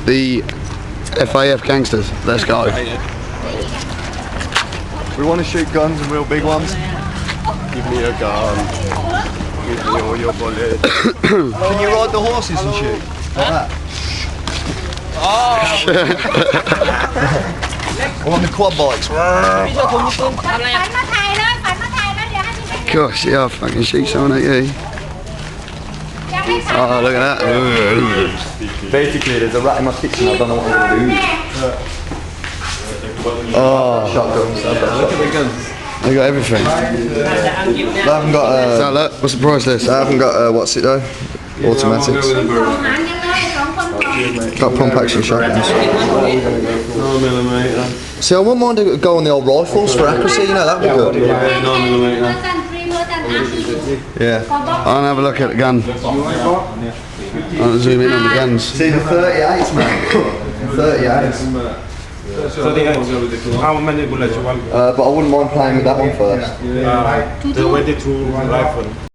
The FAF gangsters. Let's go. We want to shoot guns and real big ones. Give me a gun. Give me all your bullets. Can you ride the horses and shoot? Like that? I want the quad bikes. Gosh, yeah, I'll fucking shoot someone at you. Oh, look at that. Basically, there's a rat in my kitchen. I don't know what I'm going to do. Oh, Shotguns. I've got look at the guns. They got everything. They haven't got. So look, what's the price list? They haven't got. What's it though? Automatics. Got pump action shotguns. See, I wouldn't mind to go on the old rifles for accuracy. You know, that'd be good. Yeah. I'll have a look at the gun. I'll zoom in on the guns. See the 38s, man. 38s. How many bullets you want? But I wouldn't mind playing with that one first. The 22 rifle.